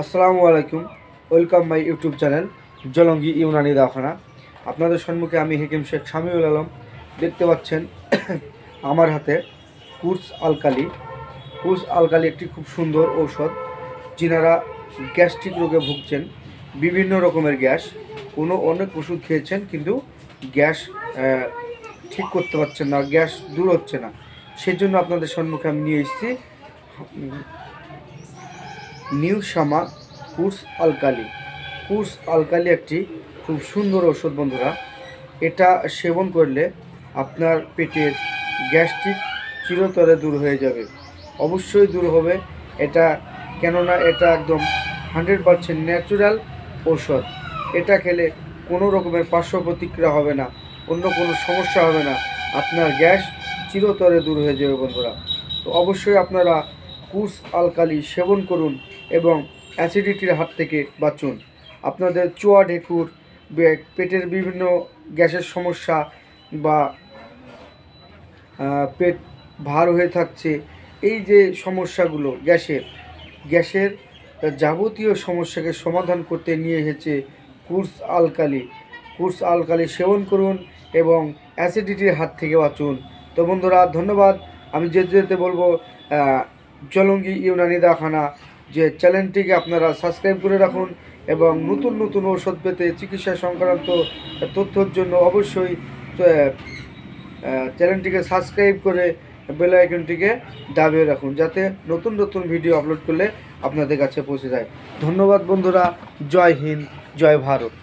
আসসালামু আলাইকুম। Welcome my YouTube channel Jalangi Unani Dawakhana. আপনাদের সম্মুখে আমি হেকিম শেখ শামিউল আলম। দেখতে পাচ্ছেন আমার হাতে কুর্স আলকালি। কুর্স আলকালি একটি খুব সুন্দর ঔষধ। যিনারা গ্যাস্ট্রিক রোগে ভুগছেন, বিভিন্ন রকমের গ্যাস, অনেক ওষুধ খেয়েছেন কিন্তু গ্যাস ঠিক করতে পারছেন না, গ্যাস দূর হচ্ছে না, সেজন্য আপনাদের সম্মুখে আমি নিয়ে এসেছি নিউ শামা কুর্স আলকালি। কুর্স আলকালি একটি খুব সুন্দর ওষুধ বন্ধুরা। এটা সেবন করলে আপনার পেটের গ্যাস্ট্রিক চিরতরে দূর হয়ে যাবে, অবশ্যই দূর হবে এটা। কেননা এটা একদম 100% ন্যাচুরাল ঔষধ। এটা খেলে কোনো রকমের পার্শ্ব প্রতিক্রিয়া হবে না, অন্য কোনো সমস্যা হবে না, আপনার গ্যাস চিরতরে দূর হয়ে যাবে বন্ধুরা। তো অবশ্যই আপনারা কুর্স আলকালি সেবন করুন এবং অ্যাসিডিটির হাত থেকে বাঁচুন। আপনাদের চোয়া ঢেকুর, পেটের বিভিন্ন গ্যাসের সমস্যা বা পেট ভার হয়ে থাকছে, এই যে সমস্যাগুলো গ্যাসের যাবতীয় সমস্যাকে সমাধান করতে নিয়ে এসেছে কুর্স আলকালি। কুর্স আলকালি সেবন করুন এবং অ্যাসিডিটির হাত থেকে বাঁচুন। তো বন্ধুরা, ধন্যবাদ। আমি যেতে যেতে বলবো জলঙ্গি ইউনানি দাওখানা যে চ্যানেলটিকে আপনারা সাবস্ক্রাইব করে রাখুন এবং নতুন নতুন ঔষধ পেতে, চিকিৎসা সংক্রান্ত তথ্যের জন্য অবশ্যই চ্যানেলটিকে সাবস্ক্রাইব করে বেল আইকনটিকে দাবিয়ে রাখুন, যাতে নতুন নতুন ভিডিও আপলোড করলে আপনাদের কাছে পৌঁছে যায়। ধন্যবাদ বন্ধুরা। জয় হিন্দ, জয় ভারত।